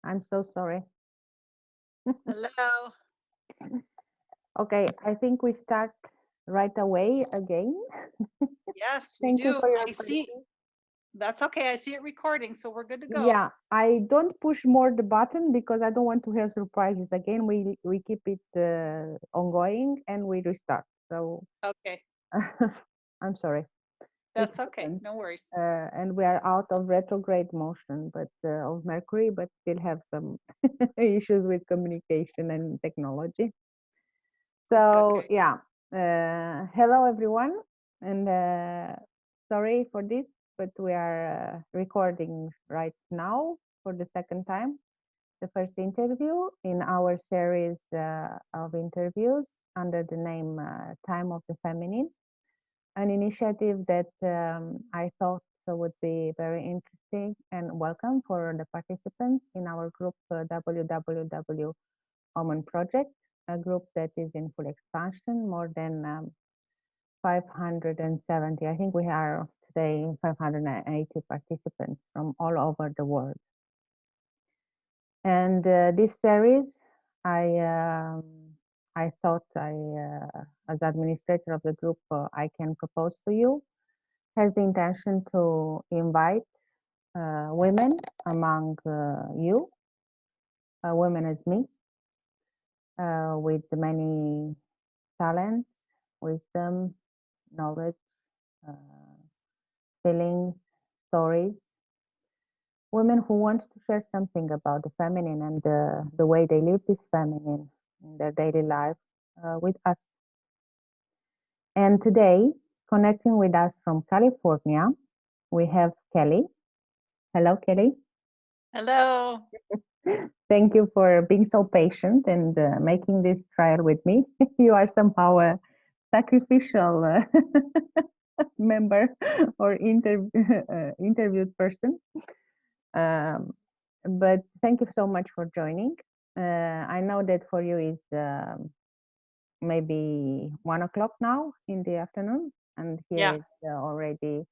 I'm so sorry. Hello. Okay, I think we start right away again. Yes, we Thank you do. for your I see. patience. That's okay. I see it recording, so we're good to go. Yeah, I don't push more the button because I don't want to have surprises again. We keep it ongoing and we restart. So Okay. I'm sorry. It That's okay. happens. No worries. And we are out of retrograde motion, but of Mercury, but still have some issues with communication and technology. That's So okay. yeah, hello everyone, and sorry for this, but we are recording right now for the second time, the first interview in our series of interviews under the name Time of the Feminine, an initiative that I thought would be very interesting and welcome for the participants in our group WWW Women Project, a group that is in full expansion, more than 570. I think we are today 580 participants from all over the world. And this series, I thought as administrator of the group, I can propose to you, has the intention to invite women among you, women as me, with many talents, wisdom, knowledge, uh, feelings, stories. Women who want to share something about the feminine and the way they live this feminine in their daily life with us. And today, connecting with us from California, we have Kelli. Hello, Kelli. Hello. Thank you for being so patient and making this trial with me. You are somehow a sacrificial member or interviewed person. Um, but thank you so much for joining. I know that for you is maybe 1 o'clock now in the afternoon, and here Yeah. it's already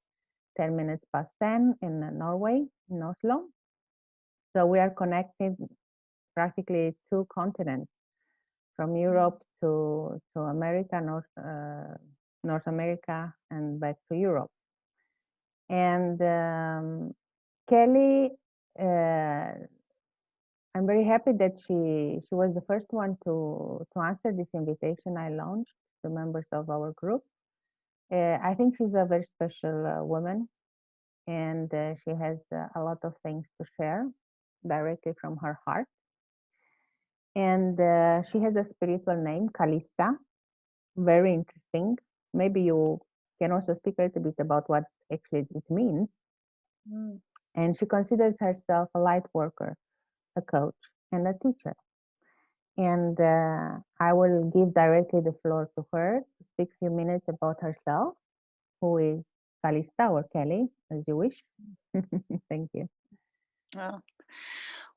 10 minutes past 10 in Norway, in Oslo. So we are connected practically two continents, from Europe to America, North America, and back to Europe. And Kelli, I'm very happy that she was the first one to answer this invitation I launched to members of our group. I think she's a very special woman, and she has a lot of things to share directly from her heart. And she has a spiritual name, Kalista, very interesting. Maybe you can also speak a little bit about what actually it means. Mm. And she considers herself a light worker, a coach, and a teacher. And I will give directly the floor to her to speak a few minutes about herself, who is Kalista or Kelli, as you wish. Thank you. Oh.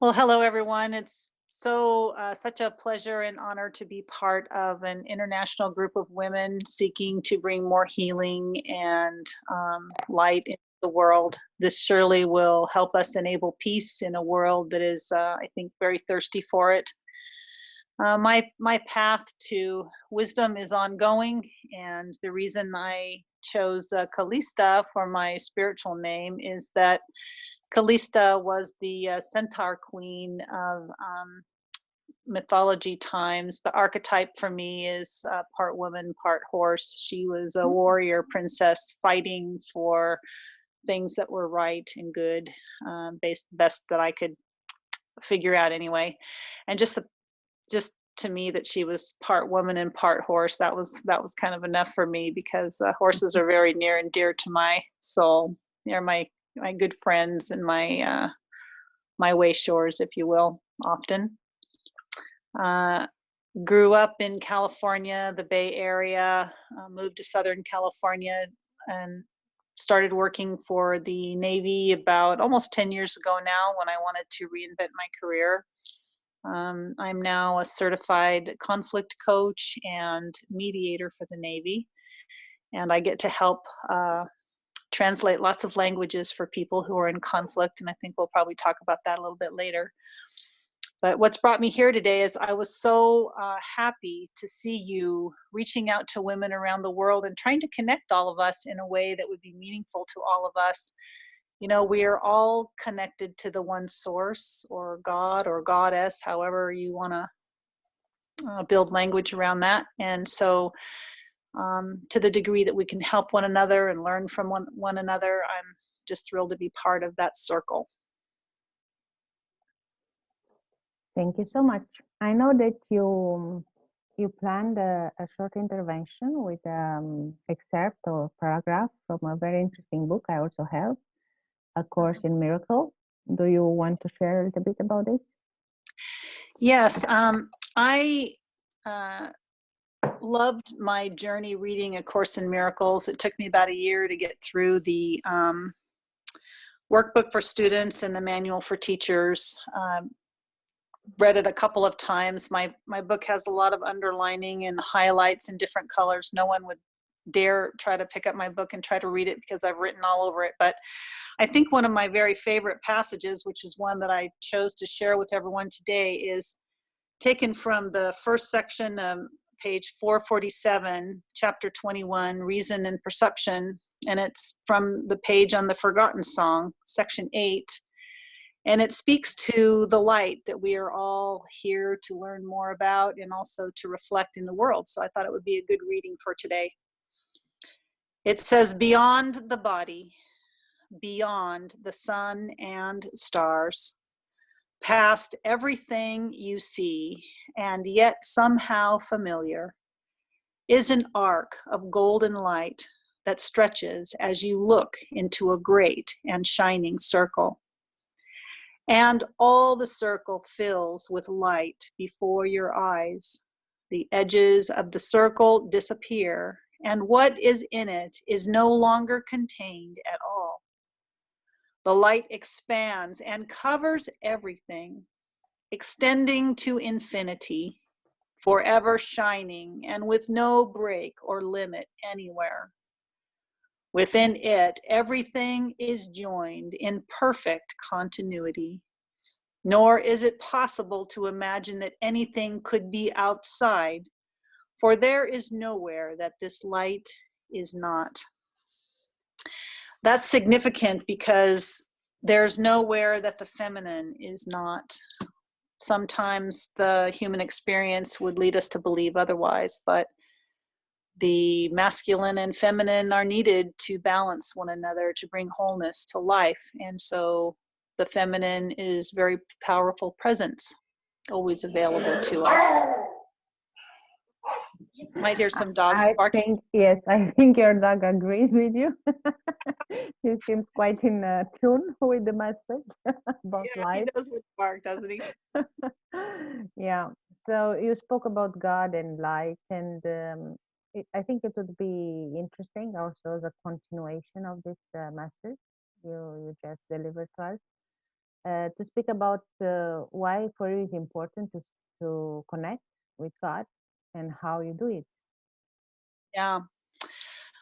Well, hello, everyone. It's such a pleasure and honor to be part of an international group of women seeking to bring more healing and light into the world. This surely will help us enable peace in a world that is, I think, very thirsty for it. My path to wisdom is ongoing, and the reason I chose Kalista for my spiritual name is that Kalista was the centaur queen of mythology times. The archetype for me is part woman, part horse. She was a warrior princess fighting for things that were right and good, best that I could figure out anyway. And just to me that she was part woman and part horse, that was kind of enough for me, because horses are very near and dear to my soul. They're my good friends and my way shores, if you will, often. Grew up in California, the Bay Area, moved to Southern California, and started working for the Navy about almost 10 years ago now, when I wanted to reinvent my career. I'm now a certified conflict coach and mediator for the Navy, and I get to help translate lots of languages for people who are in conflict, and I think we'll probably talk about that a little bit later. But what's brought me here today is I was so happy to see you reaching out to women around the world and trying to connect all of us in a way that would be meaningful to all of us. You know, we are all connected to the one source or God or goddess, however you want to build language around that. And so to the degree that we can help one another and learn from one another, I'm just thrilled to be part of that circle. Thank you so much. I know that you planned a short intervention with excerpt or paragraph from a very interesting book I also have, A Course in Miracle. Do you want to share a little bit about it? Yes, I loved my journey reading A Course in Miracles. It took me about a year to get through the workbook for students and the manual for teachers. Read it a couple of times. My book has a lot of underlining and highlights in different colors. No one would dare try to pick up my book and try to read it because I've written all over it. But I think one of my very favorite passages, which is one that I chose to share with everyone today, is taken from the first section of page 447, chapter 21, Reason and Perception. And it's from the page on the Forgotten Song, section 8. And it speaks to the light that we are all here to learn more about and also to reflect in the world. So I thought it would be a good reading for today. It says, beyond the body, beyond the sun and stars, past everything you see, and yet somehow familiar, is an arc of golden light that stretches as you look into a great and shining circle. And all the circle fills with light before your eyes. The edges of the circle disappear, and what is in it is no longer contained at all. The light expands and covers everything, extending to infinity, forever shining and with no break or limit anywhere. Within it, everything is joined in perfect continuity, nor is it possible to imagine that anything could be outside, for there is nowhere that this light is not. That's significant because there's nowhere that the feminine is not. Sometimes the human experience would lead us to believe otherwise, but the masculine and feminine are needed to balance one another, to bring wholeness to life. And so the feminine is very powerful presence, always available to us. Might hear some dogs barking. Yes, I think your dog agrees with you. He seems quite in tune with the message about life. He knows what to bark, doesn't he? Yeah. So you spoke about God and light, and I think it would be interesting also the continuation of this message you just delivered to us, to speak about why for you it's important to connect with God and how you do it. Yeah.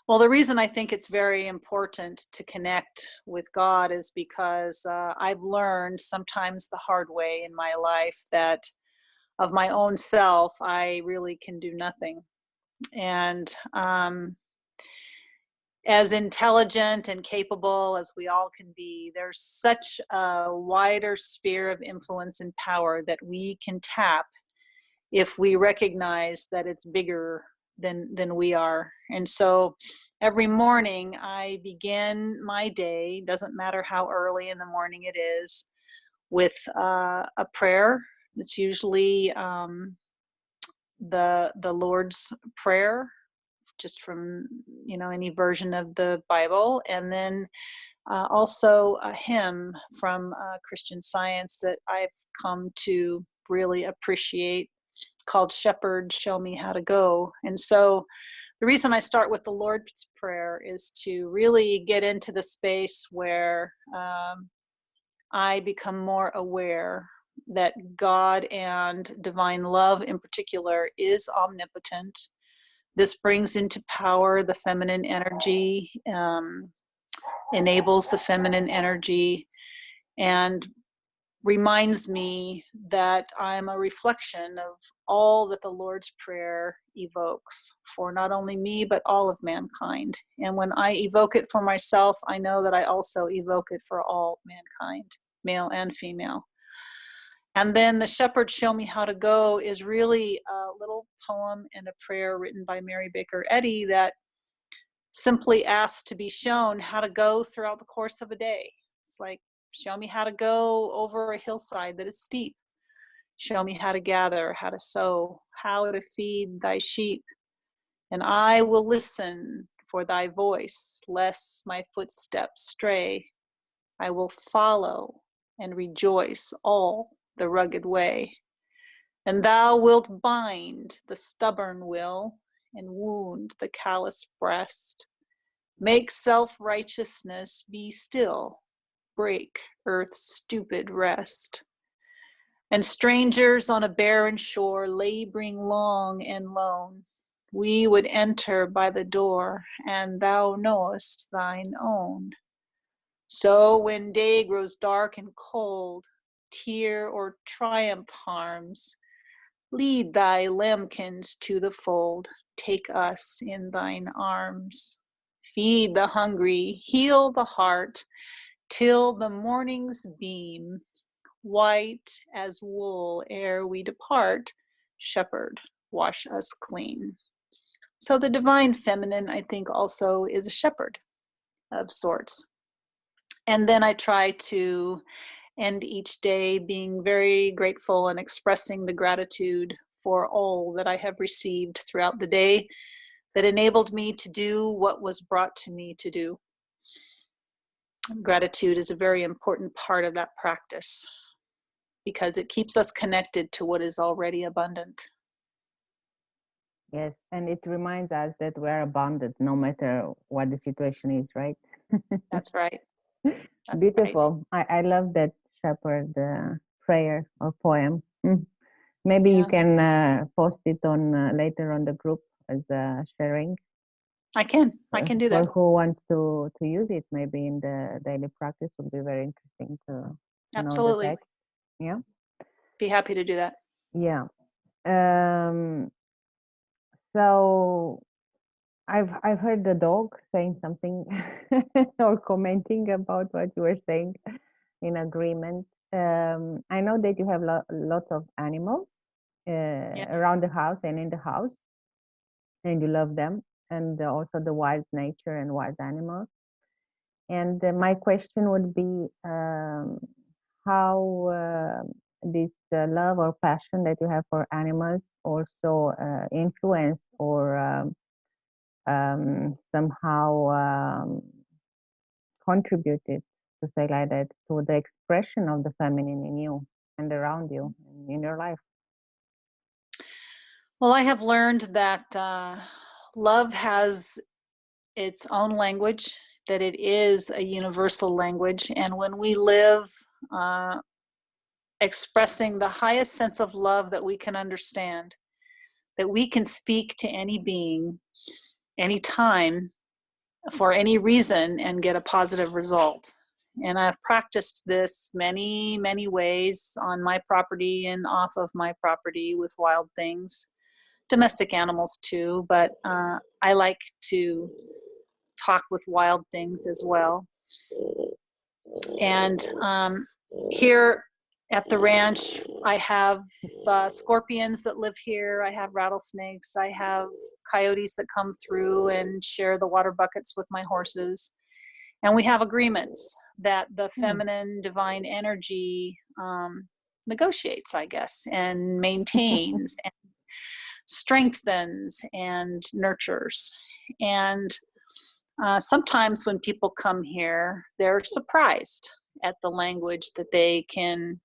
Well, the reason I think it's very important to connect with God is because I've learned sometimes the hard way in my life that of my own self, I really can do nothing. And as intelligent and capable as we all can be, there's such a wider sphere of influence and power that we can tap if we recognize that it's bigger than we are. And so every morning I begin my day, doesn't matter how early in the morning it is, with a prayer. It's usually the Lord's Prayer, just from any version of the Bible, and then also a hymn from Christian Science that I've come to really appreciate, called Shepherd, Show Me How to Go. And so the reason I start with the Lord's Prayer is to really get into the space where I become more aware that God and divine love in particular is omnipotent. This brings into power the feminine energy, enables the feminine energy, and reminds me that I'm a reflection of all that the Lord's Prayer evokes for not only me, but all of mankind. And when I evoke it for myself, I know that I also evoke it for all mankind, male and female. And then the Shepherd Show Me How to Go is really a little poem and a prayer written by Mary Baker Eddy that simply asks to be shown how to go throughout the course of a day. It's like, show me how to go over a hillside that is steep. Show me how to gather, how to sow, how to feed thy sheep. And I will listen for thy voice, lest my footsteps stray. I will follow and rejoice all the rugged way. And thou wilt bind the stubborn will and wound the callous breast. Make self-righteousness be still, break earth's stupid rest. And strangers on a barren shore, laboring long and lone, we would enter by the door, and thou knowest thine own. So when day grows dark and cold, tear or triumph harms, lead thy lambkins to the fold, take us in thine arms. Feed the hungry, heal the heart, till the morning's beam, white as wool ere we depart, Shepherd, wash us clean. So the divine feminine, I think, also is a shepherd of sorts. And then I try to end each day being very grateful and expressing the gratitude for all that I have received throughout the day that enabled me to do what was brought to me to do. Gratitude is a very important part of that practice because it keeps us connected to what is already abundant. Yes, and it reminds us that we're abundant no matter what the situation is, right? That's right. That's Beautiful. right. I love that shepherd prayer or poem. Maybe Yeah. you can post it on later on the group as sharing. I can do that. For who wants to use it, maybe in the daily practice, would be very interesting to know the Absolutely. text. Yeah. Be happy to do that. Yeah. So I've heard the dog saying something or commenting about what you were saying in agreement. I know that you have lots of animals around the house and in the house, and you love them, and also the wild nature and wild animals. And my question would be how this love or passion that you have for animals also influenced or somehow contributed, to say like that, to the expression of the feminine in you and around you in your life. Well, I have learned that love has its own language, that it is a universal language. And when we live expressing the highest sense of love that we can understand, that we can speak to any being, anytime, for any reason, and get a positive result. And I've practiced this many, many ways on my property and off of my property with wild things, domestic animals too, but I like to talk with wild things as well. And here at the ranch, I have scorpions that live here. I have rattlesnakes. I have coyotes that come through and share the water buckets with my horses. And we have agreements that the feminine divine energy negotiates, I guess, and maintains and strengthens and nurtures. And sometimes when people come here, they're surprised at the language that they can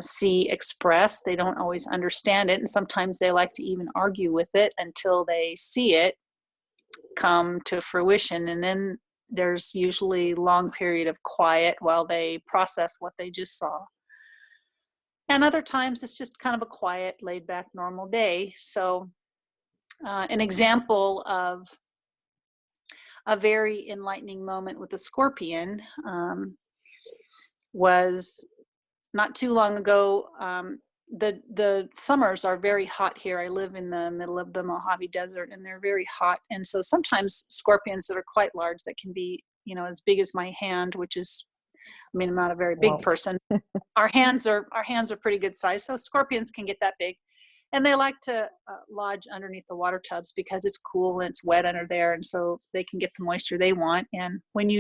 see expressed. They don't always understand it, and sometimes they like to even argue with it until they see it come to fruition. And then there's usually a long period of quiet while they process what they just saw. And other times it's just kind of a quiet, laid back, normal day. So an example of a very enlightening moment with the scorpion was not too long ago, the summers are very hot here. I live in the middle of the Mojave Desert, and they're very hot. And so sometimes scorpions that are quite large, that can be, as big as my hand, which is, I mean, I'm not a very big person. Our hands are pretty good size. So scorpions can get that big. And they like to lodge underneath the water tubs because it's cool and it's wet under there. And so they can get the moisture they want. And when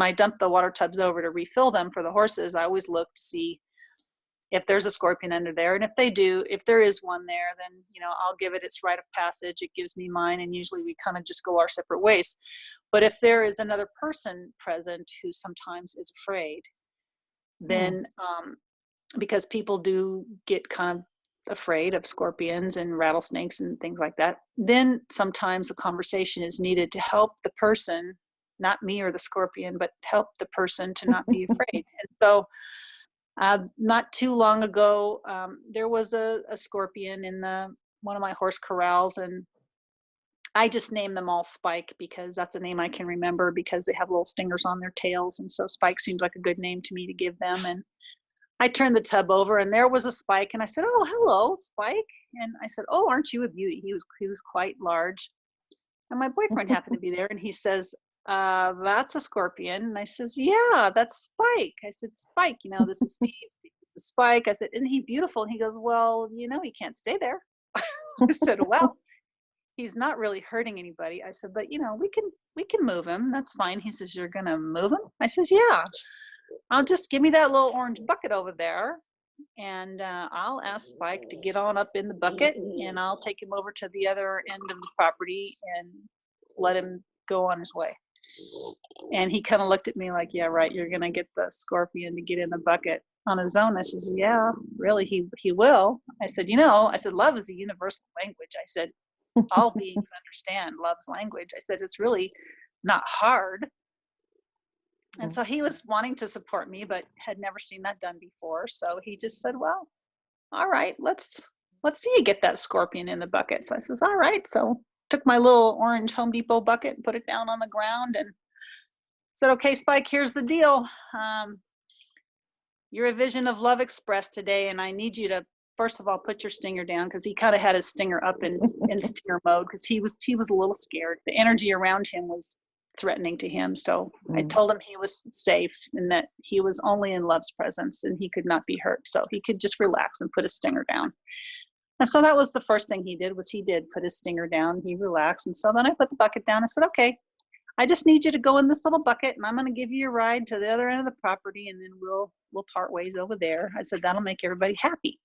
I dump the water tubs over to refill them for the horses, I always look to see if there's a scorpion under there. And if there is one there, then, I'll give it its rite of passage. It gives me mine. And usually we kind of just go our separate ways. But if there is another person present who sometimes is afraid, then because people do get kind of afraid of scorpions and rattlesnakes and things like that, then sometimes a conversation is needed to help the person, not me or the scorpion, but help the person to not be afraid. And so not too long ago, there was a scorpion in one of my horse corrals, and I just named them all Spike because that's a name I can remember, because they have little stingers on their tails. And so Spike seems like a good name to me to give them. And I turned the tub over, and there was a Spike, and I said, "Oh, hello, Spike." And I said, "Oh, aren't you a beauty?" He was quite large. And my boyfriend happened to be there, and he says, "That's a scorpion." And I says, "Yeah, that's Spike." I said, "Spike, this is Steve. This is Spike." I said, "Isn't he beautiful?" And he goes, "Well, he can't stay there." I said, "Well, he's not really hurting anybody." I said, "But we can move him. That's fine." He says, "You're gonna move him?" I says, "Yeah. I'll just give me that little orange bucket over there, and I'll ask Spike to get on up in the bucket, and I'll take him over to the other end of the property and let him go on his way." And he kind of looked at me like, "Yeah, right. You're gonna get the scorpion to get in the bucket on his own." I says, "Yeah, really, he will." I said, love is a universal language. I said, all beings understand love's language. I said, it's really not hard. And so he was wanting to support me, but had never seen that done before. So he just said, "Well, all right, let's see you get that scorpion in the bucket." So I says, "All right." So took my little orange Home Depot bucket and put it down on the ground and said, "Okay, Spike, here's the deal. You're a vision of love expressed today, and I need you to, first of all, put your stinger down," because he kind of had his stinger up in stinger mode, because he was a little scared. The energy around him was threatening to him. So I told him he was safe and that he was only in love's presence and he could not be hurt. So he could just relax and put his stinger down. And so that was the first thing he did, was he did put his stinger down. He relaxed. And so then I put the bucket down. I said, "Okay, I just need you to go in this little bucket, and I'm going to give you a ride to the other end of the property, and then we'll part ways over there." I said, "That'll make everybody happy."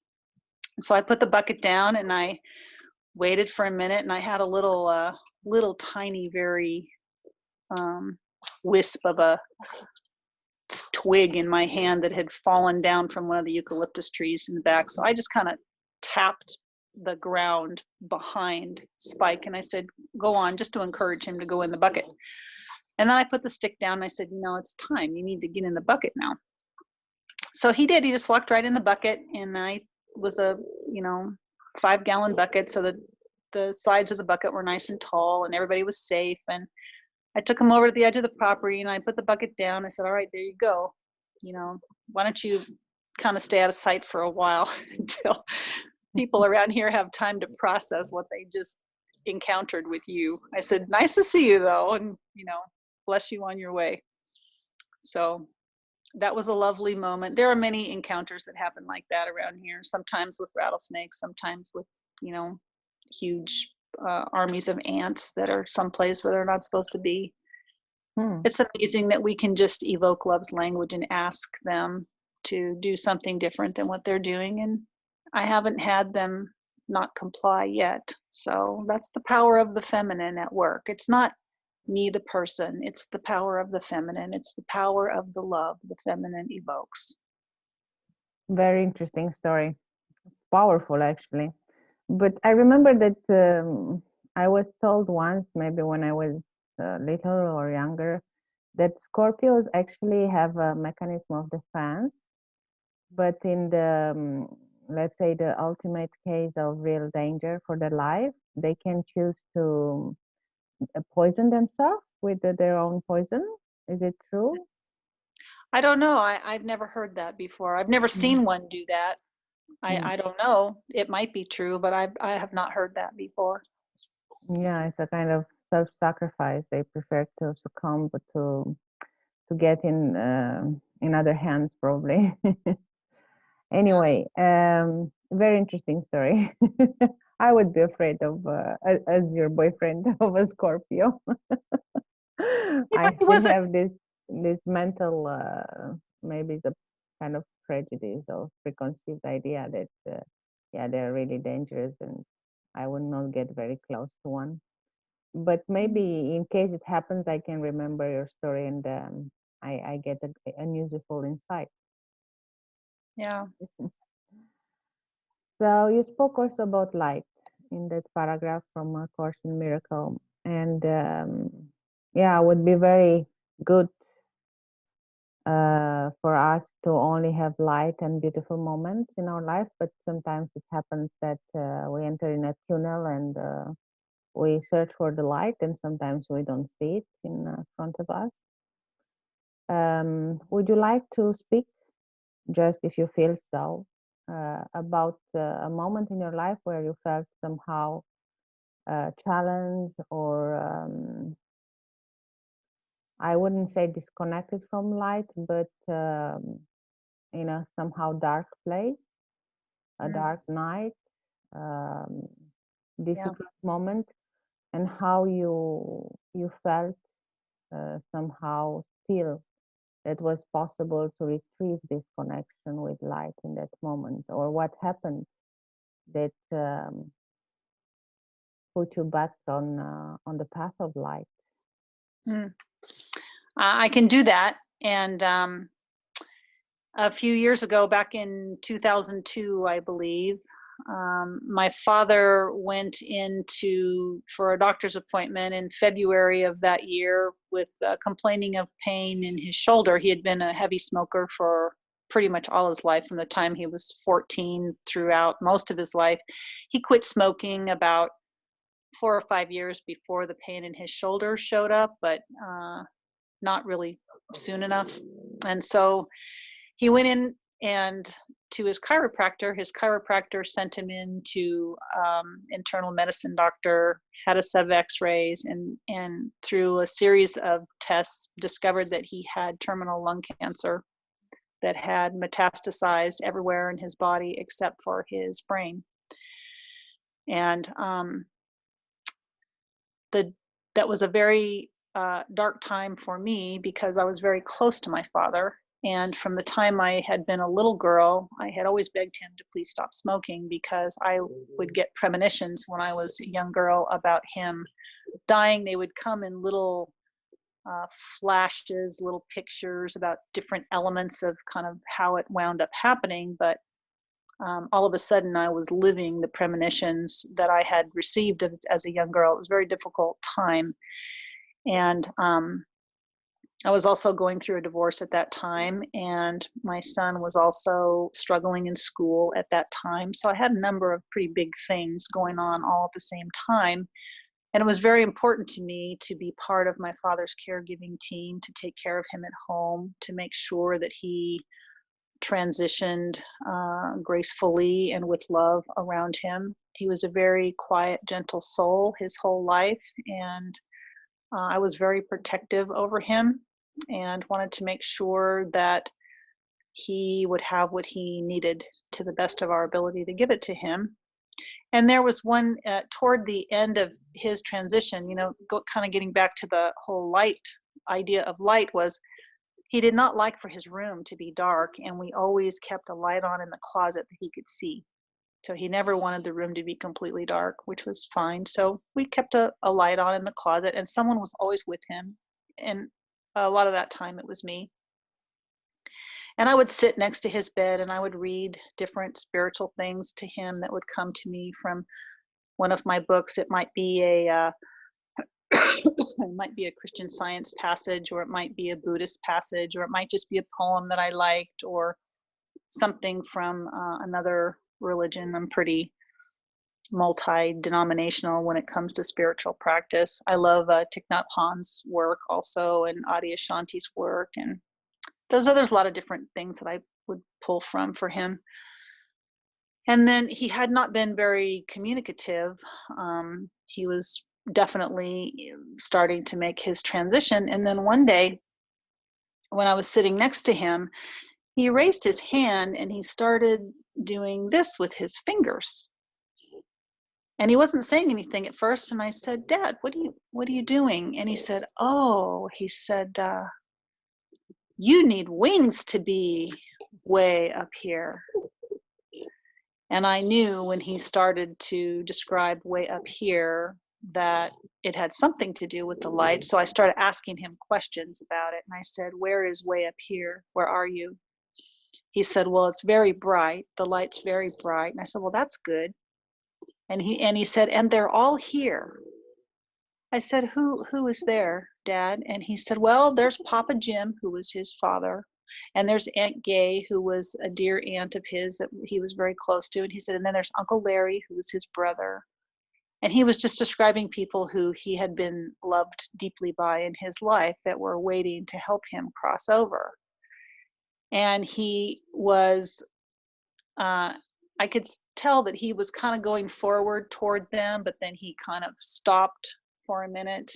So I put the bucket down and I waited for a minute, and I had a little tiny, very wisp of a twig in my hand that had fallen down from one of the eucalyptus trees in the back. So I just kind of tapped the ground behind Spike, and I said, "Go on," just to encourage him to go in the bucket. And then I put the stick down and I said, "It's time. You need to get in the bucket now." So he did. He just walked right in the bucket, and I was a 5-gallon bucket, so that the sides of the bucket were nice and tall and everybody was safe. And I took him over to the edge of the property and I put the bucket down. I said, "All right, there you go. Why don't you kind of stay out of sight for a while until people around here have time to process what they just encountered with you." I said, "Nice to see you though, and bless you on your way." So that was a lovely moment. There are many encounters that happen like that around here, sometimes with rattlesnakes, sometimes with huge armies of ants that are someplace where they're not supposed to be. It's amazing that we can just evoke love's language and ask them to do something different than what they're doing. And I haven't had them not comply yet. So that's the power of the feminine at work. It's not me, the person, it's the power of the feminine. It's the power of the love the feminine evokes. Very interesting story. Powerful, actually. But I remember that I was told once, maybe when I was little or younger, that Scorpios actually have a mechanism of defense, but in the let's say the ultimate case of real danger for their life, they can choose to poison themselves with their own poison. Is it true? I don't know. I've never heard that before. I've never Mm, seen one do that. mm. I don't know. It might be true, but I have not heard that before. Yeah, it's a kind of self-sacrifice. They prefer to succumb, but to get in other hands, probably. Yeah. Anyway, very interesting story. I would be afraid of as your boyfriend of a Scorpio. Yeah, I it still wasn't. have this mental maybe it's a kind of prejudice or preconceived idea that yeah, they're really dangerous and I would not get very close to one. But maybe in case it happens, I can remember your story and I get a useful insight. Yeah. So you spoke also about light in that paragraph from A Course in Miracle, and yeah, it would be very good for us to only have light and beautiful moments in our life, but sometimes it happens that we enter in a tunnel and we search for the light, and sometimes we don't see it in front of us. Would you like to speak, just if you feel so, about a moment in your life where you felt somehow challenged or I wouldn't say disconnected from light, but in a somehow dark place, a Mm, dark night, um, yeah. difficult moment, and how you felt somehow still it was possible to retrieve this connection with light in that moment, or what happened that put you back on the path of light. Mm. I can do that. And a few years ago, back in 2002, I believe, my father went into for a doctor's appointment in February of that year with complaining of pain in his shoulder. He had been a heavy smoker for pretty much all his life, from the time he was 14 throughout most of his life. He quit smoking about 4 or 5 years before the pain in his shoulder showed up, but not really soon enough. And so he went in and to his chiropractor. His chiropractor sent him in to internal medicine doctor, had a set of x-rays, and through a series of tests discovered that he had terminal lung cancer that had metastasized everywhere in his body except for his brain. And the that was a very dark time for me because I was very close to my father. And from the time I had been a little girl, I had always begged him to please stop smoking because I would get premonitions when I was a young girl about him dying. They would come in little flashes, little pictures about different elements of kind of how it wound up happening. But all of a sudden, I was living the premonitions that I had received as a young girl. It was a very difficult time. And I was also going through a divorce at that time, and my son was also struggling in school at that time. So I had a number of pretty big things going on all at the same time. And it was very important to me to be part of my father's caregiving team, to take care of him at home, to make sure that he transitioned gracefully and with love around him. He was a very quiet, gentle soul his whole life, and I was very protective over him and wanted to make sure that he would have what he needed to the best of our ability to give it to him. And there was one toward the end of his transition, kind of getting back to the whole light idea of light, was he did not like for his room to be dark, and we always kept a light on in the closet that he could see. So he never wanted the room to be completely dark, which was fine. So we kept a light on in the closet, and someone was always with him. And a lot of that time it was me. And I would sit next to his bed and I would read different spiritual things to him that would come to me from one of my books. It might be it might be a Christian Science passage, or it might be a Buddhist passage, or it might just be a poem that I liked, or something from another religion. I'm pretty multi-denominational when it comes to spiritual practice. I love Thich Nhat Hanh's work also, and Adyashanti's work, and there's a lot of different things that I would pull from for him. And then he had not been very communicative. He was definitely starting to make his transition. And then one day, when I was sitting next to him, he raised his hand and he started doing this with his fingers. And he wasn't saying anything at first. And I said, "Dad, what are you doing?" And he said, "Oh," he said, "you need wings to be way up here." And I knew when he started to describe way up here that it had something to do with the light. So I started asking him questions about it. And I said, "Where is way up here? Where are you?" He said, "Well, it's very bright. The light's very bright." And I said, "Well, that's good." And he said, "And they're all here." I said, who is there, Dad?" And he said, "Well, there's Papa Jim, who was his father, and there's Aunt Gay, who was a dear aunt of his that he was very close to." And he said, "And then there's Uncle Larry, who was his brother." And he was just describing people who he had been loved deeply by in his life that were waiting to help him cross over. And he was, I could tell that he was kind of going forward toward them, but then he kind of stopped for a minute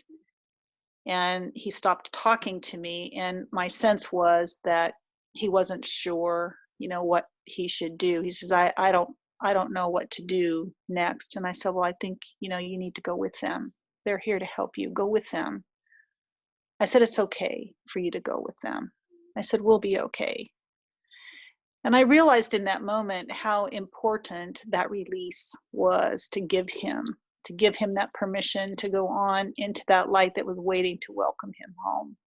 and he stopped talking to me. And my sense was that he wasn't sure, what he should do. He says, I don't know what to do next. And I said, "Well, I think, you need to go with them. They're here to help you. Go with them." I said, "It's okay for you to go with them." I said, "We'll be okay." And I realized in that moment how important that release was to give him that permission to go on into that light that was waiting to welcome him home.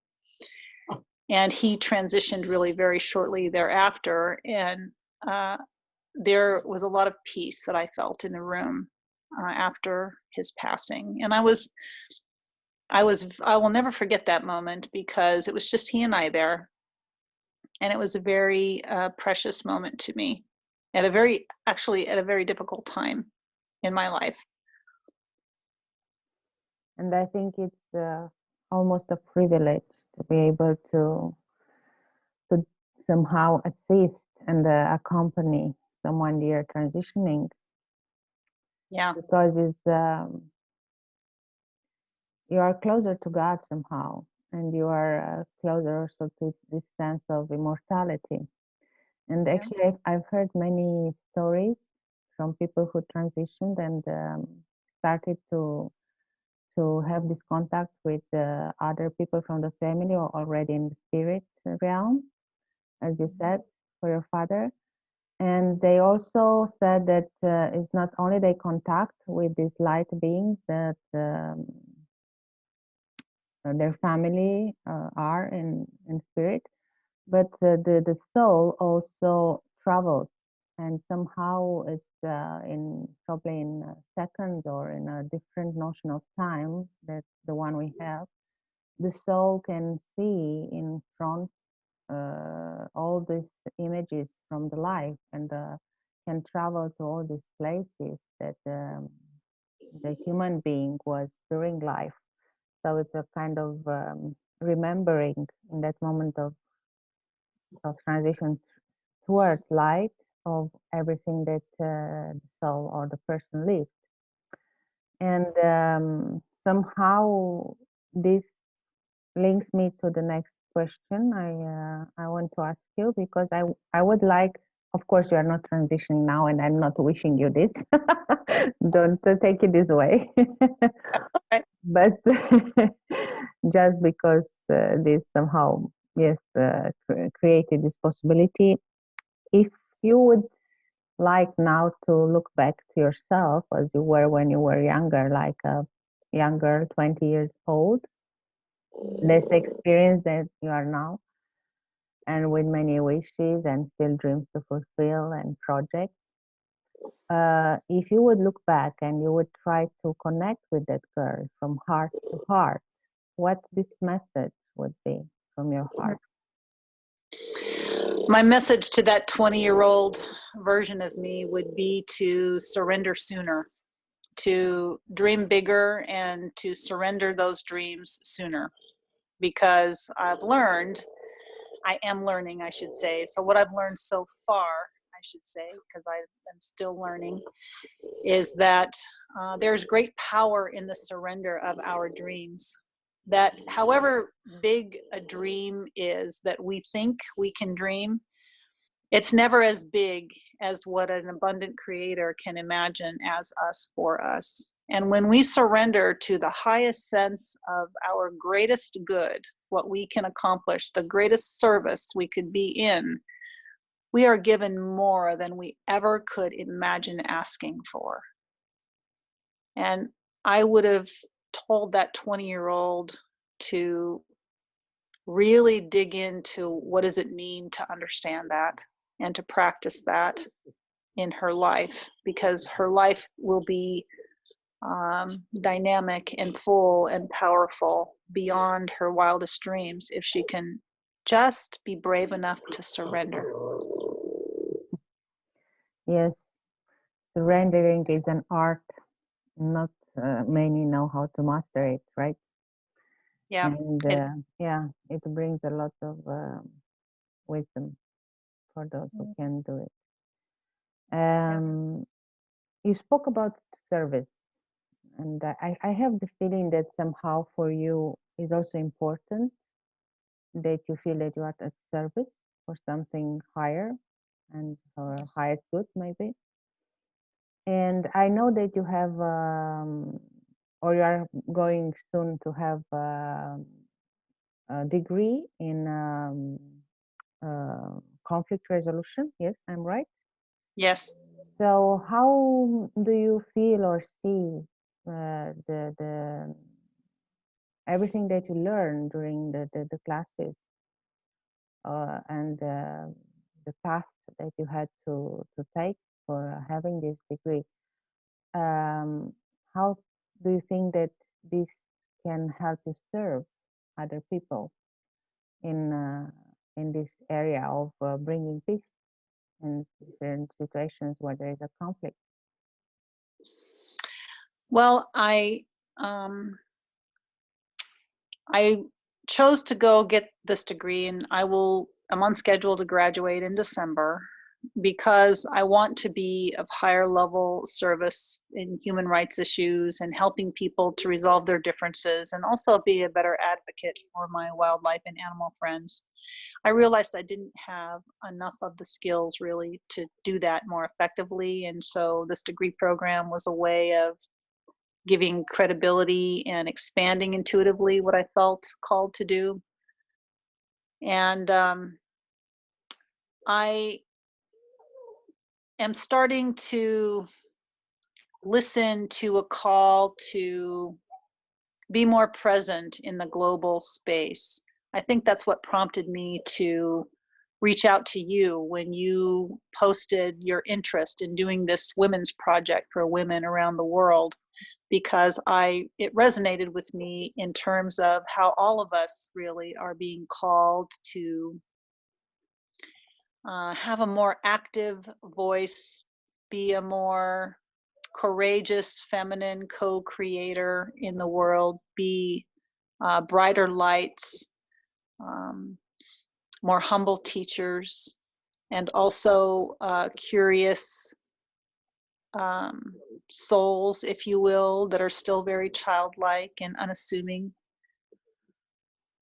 And he transitioned really very shortly thereafter. And there was a lot of peace that I felt in the room after his passing. And I will never forget that moment because it was just he and I there. And it was a very precious moment to me at a very difficult time in my life. And I think it's almost a privilege to be able to somehow assist and accompany someone dear transitioning. Yeah. Because you are closer to God somehow, and you are closer also to this sense of immortality. And actually, I've heard many stories from people who transitioned and started to have this contact with other people from the family or already in the spirit realm, as you said, for your father. And they also said that it's not only they contact with these light beings that their family are in spirit, but the soul also travels, and somehow it's probably in seconds or in a different notion of time that the one we have. The soul can see in front all these images from the life and can travel to all these places that the human being was during life. So it's a kind of remembering in that moment of transition towards light of everything that the soul or the person lived. And somehow this links me to the next question I want to ask you, because I would like, of course you are not transitioning now and I'm not wishing you this. Don't take it this way. But just because this somehow created this possibility, if you would like now to look back to yourself as you were when you were younger, like a young girl, 20 years old, less experienced than you are now, and with many wishes and still dreams to fulfill and projects, if you would look back and you would try to connect with that girl from heart to heart, what this message would be from your heart? My message to that 20-year-old version of me would be to surrender sooner, to dream bigger and to surrender those dreams sooner. Because I've learned I am learning, I should say. So what I've learned so far, I should say, because I am still learning, is that there's great power in the surrender of our dreams. That however big a dream is that we think we can dream, it's never as big as what an abundant creator can imagine as us for us. And when we surrender to the highest sense of our greatest good, what we can accomplish, the greatest service we could be in, we are given more than we ever could imagine asking for. And I would have told that 20-year-old to really dig into what does it mean to understand that and to practice that in her life, because her life will be dynamic and full and powerful beyond her wildest dreams if she can just be brave enough to surrender. Yes, surrendering is an art. Not many know how to master it, right? Yeah. And yeah, it brings a lot of wisdom for those who can do it. You spoke about service, and I have the feeling that somehow for you is also important that you feel that you are at service for something higher and for highest good maybe. And I know that you have or you are going soon to have a degree in conflict resolution. Yes, I'm right. Yes. So how do you feel or see the everything that you learn during the classes and the path that you had to take for having this degree? How do you think that this can help you serve other people in this area of bringing peace in different situations where there is a conflict? Well, I chose to go get this degree, and I'm on schedule to graduate in December because I want to be of higher level service in human rights issues and helping people to resolve their differences, and also be a better advocate for my wildlife and animal friends. I realized I didn't have enough of the skills really to do that more effectively, and so this degree program was a way of giving credibility and expanding intuitively what I felt called to do. And I am starting to listen to a call to be more present in the global space. I think that's what prompted me to reach out to you when you posted your interest in doing this women's project for women around the world, because it resonated with me in terms of how all of us really are being called to have a more active voice, be a more courageous feminine co-creator in the world, be brighter lights, um, more humble teachers, and also curious souls, if you will, that are still very childlike and unassuming.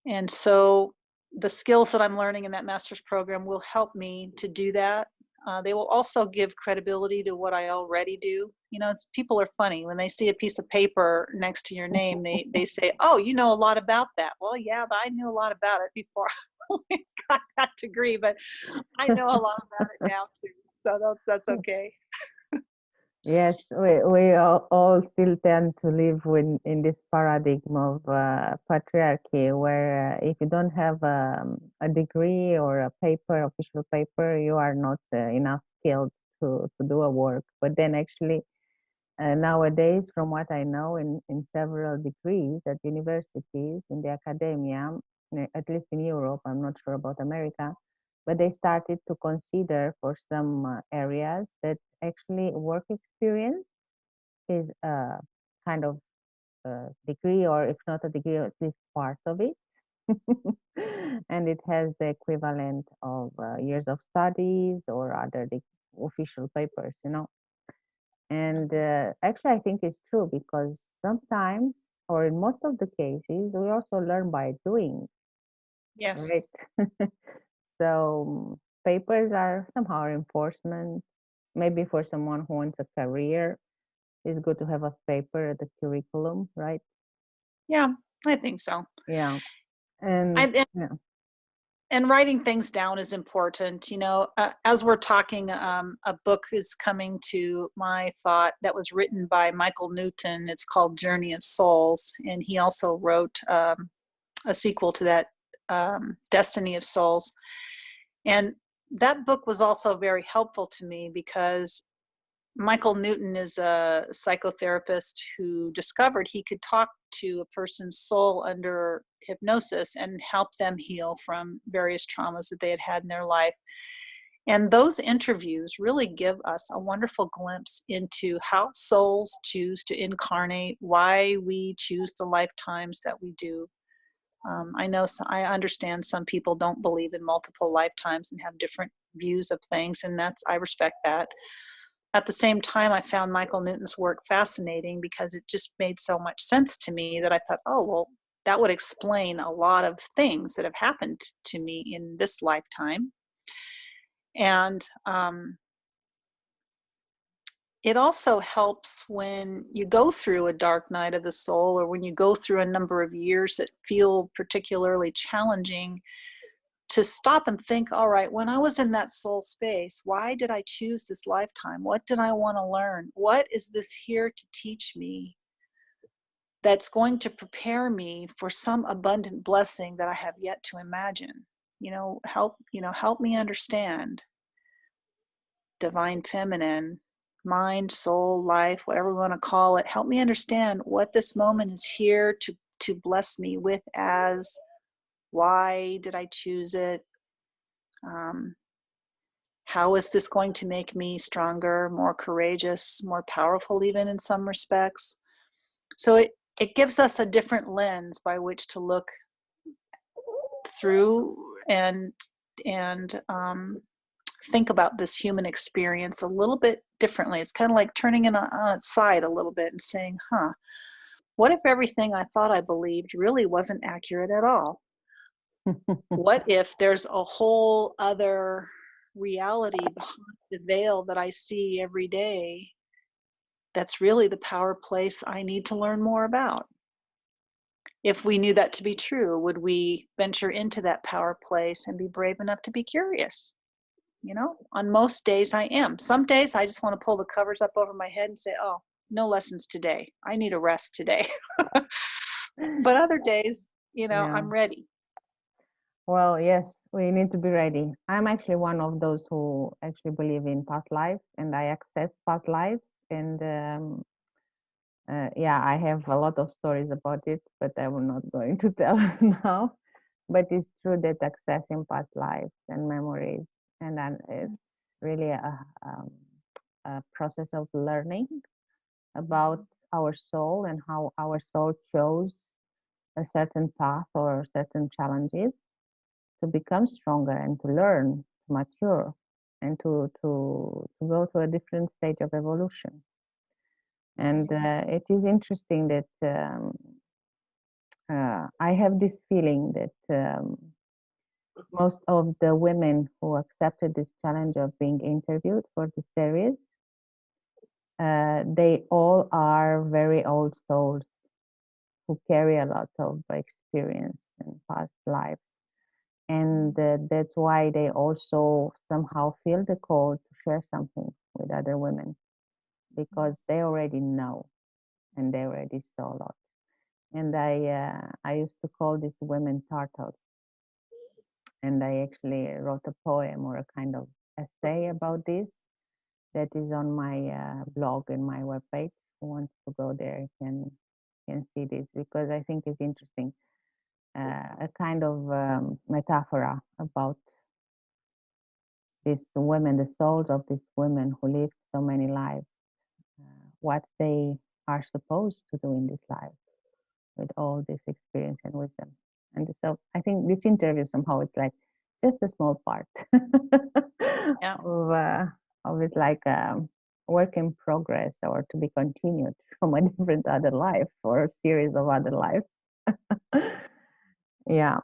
And so the skills that I'm learning in that master's program will help me to do that. They will also give credibility to what I already do. You know, people are funny. When they see a piece of paper next to your name, they say, oh, you know a lot about that. Well, yeah, but I knew a lot about it before I got that degree, but I know a lot about it now too. So that's okay. Yes, we all still tend to live in this paradigm of patriarchy, where if you don't have a degree or a paper, official paper, you are not enough skilled to do a work. But then actually, nowadays, from what I know, in several degrees at universities, in the academia, at least in Europe, I'm not sure about America, but they started to consider for some areas that actually work experience is a kind of degree, or if not a degree, at least part of it. And it has the equivalent of years of studies or other official papers, you know. And actually, I think it's true because sometimes, or in most of the cases, we also learn by doing, Yes. right? So papers are somehow reinforcement. Maybe for someone who wants a career, it's good to have a paper at the curriculum, right? Yeah, I think so. Yeah. I, And and, yeah. and writing things down is important. As we're talking, a book is coming to my thought that was written by Michael Newton. It's called Journey of Souls. And he also wrote a sequel to that, Destiny of Souls. And that book was also very helpful to me because Michael Newton is a psychotherapist who discovered he could talk to a person's soul under hypnosis and help them heal from various traumas that they had had in their life. And those interviews really give us a wonderful glimpse into how souls choose to incarnate, why we choose the lifetimes that we do. I understand some people don't believe in multiple lifetimes and have different views of things, and I respect that. At the same time, I found Michael Newton's work fascinating because it just made so much sense to me that I thought, oh, well, that would explain a lot of things that have happened to me in this lifetime. And it also helps when you go through a dark night of the soul, or when you go through a number of years that feel particularly challenging, to stop and think, all right, when I was in that soul space, why did I choose this lifetime? What did I want to learn? What is this here to teach me that's going to prepare me for some abundant blessing that I have yet to imagine? Help me understand divine feminine, mind, soul, life, whatever we want to call it. Help me understand what this moment is here to bless me with as. Why did I choose it? Um, how is this going to make me stronger, more courageous, more powerful, even in some respects? So it gives us a different lens by which to look through and think about this human experience a little bit differently. It's kind of like turning it on its side a little bit and saying, what if everything I thought I believed really wasn't accurate at all? What if there's a whole other reality behind the veil that I see every day that's really the power place I need to learn more about? If we knew that to be true, would we venture into that power place and be brave enough to be curious? On most days I am. Some days I just want to pull the covers up over my head and say, oh, no lessons today. I need a rest today. But other days, Yeah. I'm ready. Well, yes, we need to be ready. I'm actually one of those who actually believe in past lives, and I access past lives. And yeah, I have a lot of stories about it, but I'm not going to tell now. But it's true that accessing past lives and memories, and then it's really a process of learning about our soul and how our soul chose a certain path or certain challenges to become stronger and to learn, to mature, and to go to a different stage of evolution. And it is interesting that I have this feeling that most of the women who accepted this challenge of being interviewed for the series, they all are very old souls who carry a lot of experience in past lives. And that's why they also somehow feel the call to share something with other women because they already know and they already saw a lot. And I used to call these women turtles, and I actually wrote a poem or a kind of essay about this that is on my blog and my webpage. Who wants to go there can see this because I think it's interesting. A kind of metaphor about these women, the souls of these women who lived so many lives, what they are supposed to do in this life with all this experience and wisdom. And so I think this interview somehow it's like just a small part Yeah. of it's like a work in progress or to be continued from a different other life or a series of other lives. Yeah.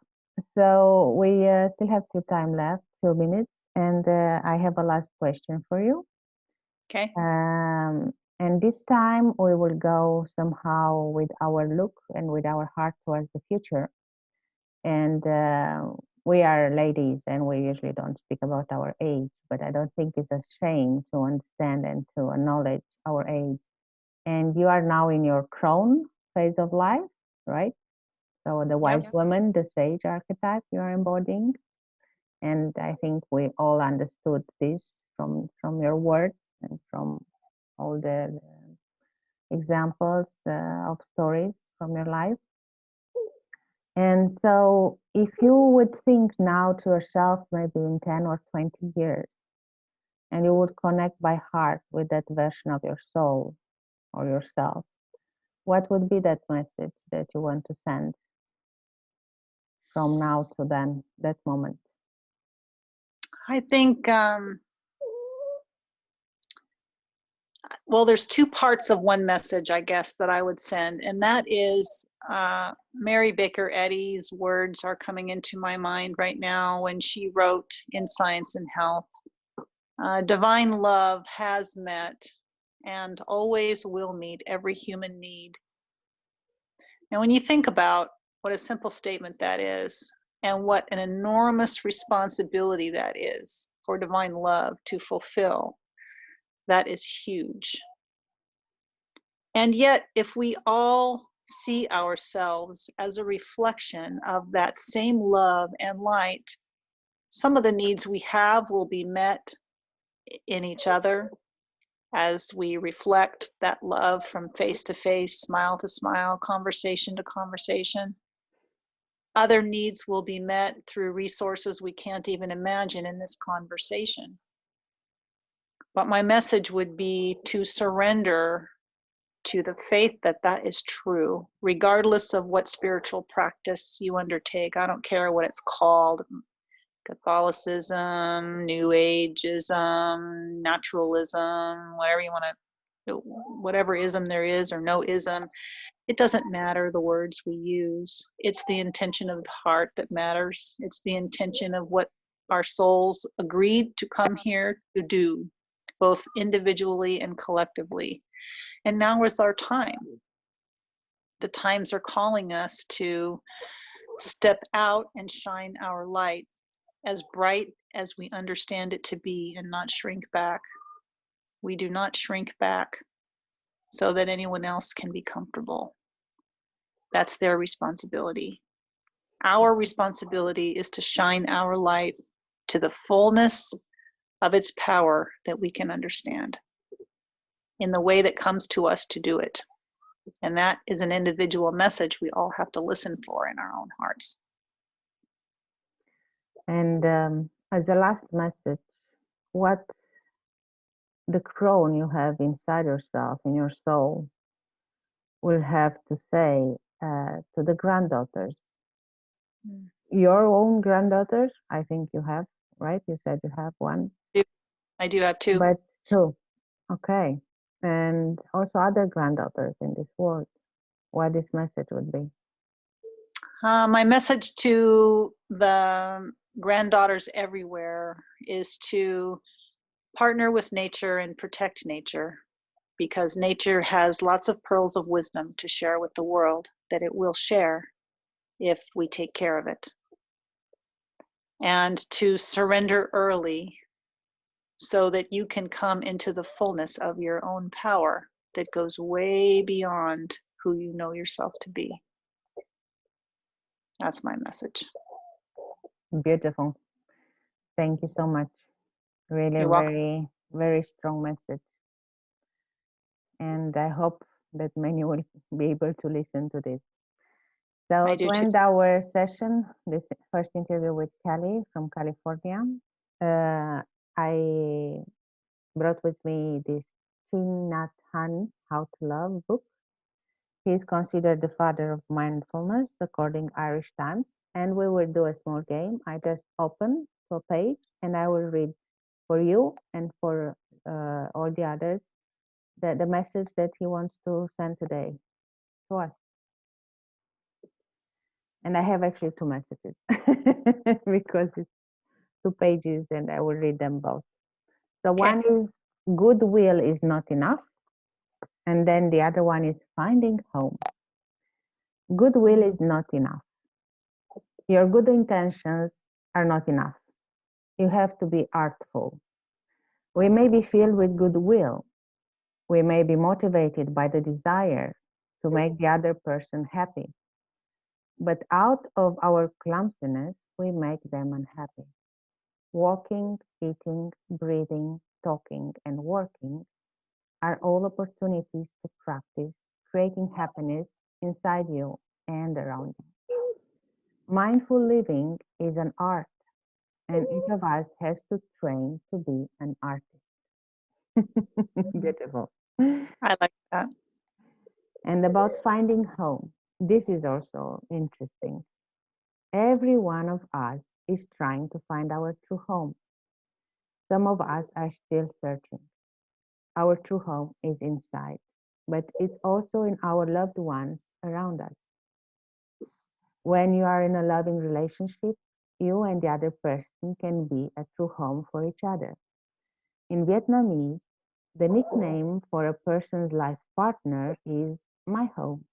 So we still have few time left, 2 minutes, and I have a last question for you. Okay. And this time we will go somehow with our look and with our heart towards the future. And we are ladies and we usually don't speak about our age, but I don't think it's a shame to understand and to acknowledge our age. And you are now in your crone phase of life, right? So the wise woman, the sage archetype you are embodying. And I think we all understood this from your words and from all the examples of stories from your life. And so if you would think now to yourself, maybe in 10 or 20 years, and you would connect by heart with that version of your soul or yourself, what would be that message that you want to send from now to then, that moment? I think, well, there's two parts of one message, I guess, that I would send. And that is Mary Baker Eddy's words are coming into my mind right now when she wrote in Science and Health, divine love has met and always will meet every human need. And when you think about what a simple statement that is, and what an enormous responsibility that is for divine love to fulfill, that is huge. And yet, if we all see ourselves as a reflection of that same love and light, some of the needs we have will be met in each other as we reflect that love from face to face, smile to smile, conversation to conversation. Other needs will be met through resources we can't even imagine in this conversation. But my message would be to surrender to the faith that that is true, regardless of what spiritual practice you undertake. I don't care what it's called, Catholicism, New Ageism, naturalism, whatever you want to, whatever ism there is or no ism. It doesn't matter the words we use. It's the intention of the heart that matters. It's the intention of what our souls agreed to come here to do, both individually and collectively. And now is our time. The times are calling us to step out and shine our light as bright as we understand it to be and not shrink back. We do not shrink back so that anyone else can be comfortable. That's their responsibility. Our responsibility is to shine our light to the fullness of its power that we can understand in the way that comes to us to do it. And that is an individual message we all have to listen for in our own hearts. And as a last message, what the crone you have inside yourself, in your soul, will have to say to the granddaughters? Your own granddaughters, I think you have, right? You said you have one. I do have two. But two, okay. And also other granddaughters in this world, what this message would be? My message to the granddaughters everywhere is to partner with nature and protect nature, because nature has lots of pearls of wisdom to share with the world that it will share if we take care of it. And to surrender early so that you can come into the fullness of your own power that goes way beyond who you know yourself to be. That's my message. Beautiful. Thank you so much. Really You're welcome. very, very strong message. And I hope that many will be able to listen to this. So to end our session, this first interview with Kelli from California, I brought with me this Chin Nhat Hanh, How to Love book. He is considered the father of mindfulness according Irish Times. And we will do a small game. I just open a page and I will read for you and for all the others the message that he wants to send today to us. And I have actually two messages because it's 2 pages and I will read them both. So one is goodwill is not enough. And then the other one is finding home. Goodwill is not enough. Your good intentions are not enough. You have to be artful. We may be filled with goodwill. We may be motivated by the desire to make the other person happy. But out of our clumsiness, we make them unhappy. Walking, eating, breathing, talking, and working are all opportunities to practice creating happiness inside you and around you. Mindful living is an art, and each of us has to train to be an artist. Beautiful. I like that. And about finding home, this is also interesting. Every one of us is trying to find our true home. Some of us are still searching. Our true home is inside, but it's also in our loved ones around us. When you are in a loving relationship, you and the other person can be a true home for each other. In Vietnamese, the nickname for a person's life partner is my home.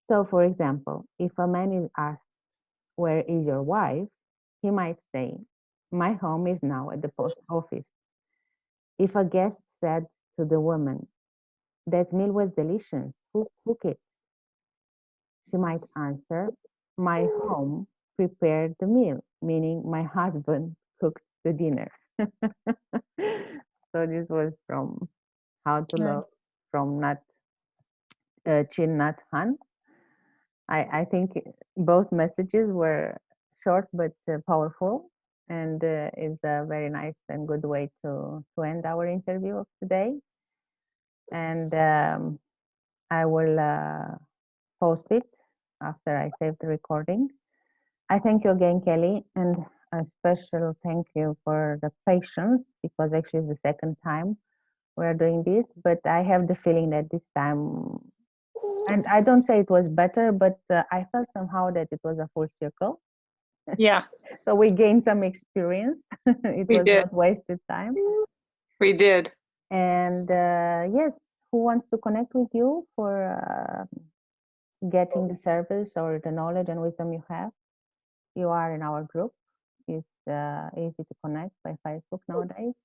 So, for example, if a man is asked, "Where is your wife?" he might say, "My home is now at the post office." If a guest said to the woman, "That meal was delicious, who cooked it?" she might answer, "My home prepared the meal," meaning my husband cooked the dinner. So this was from How to Love from Chin Nhat Hanh. I think both messages were short but powerful, and is a very nice and good way to end our interview of today. And I will post it after I save the recording. I thank you again, Kelly, and a special thank you for the patience, because actually it's the second time we're doing this, but I have the feeling that this time, and I don't say it was better, but I felt somehow that it was a full circle. Yeah. So we gained some experience. It was not wasted time. We did. And yes, who wants to connect with you for getting the service or the knowledge and wisdom you have? You are in our group. It's easy to connect by Facebook nowadays.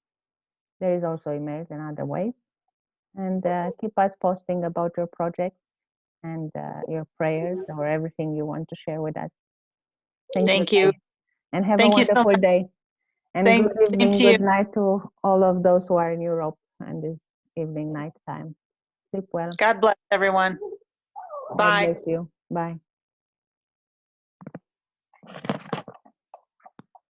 There is also emails and other ways. And keep us posting about your projects and your prayers or everything you want to share with us. Thank you. And have Thank a you so wonderful much. day. And Thanks. good Same evening, to you. good night to all of those who are in Europe and this evening, night time. Sleep well. God bless everyone. God Bye. bless you. Bye.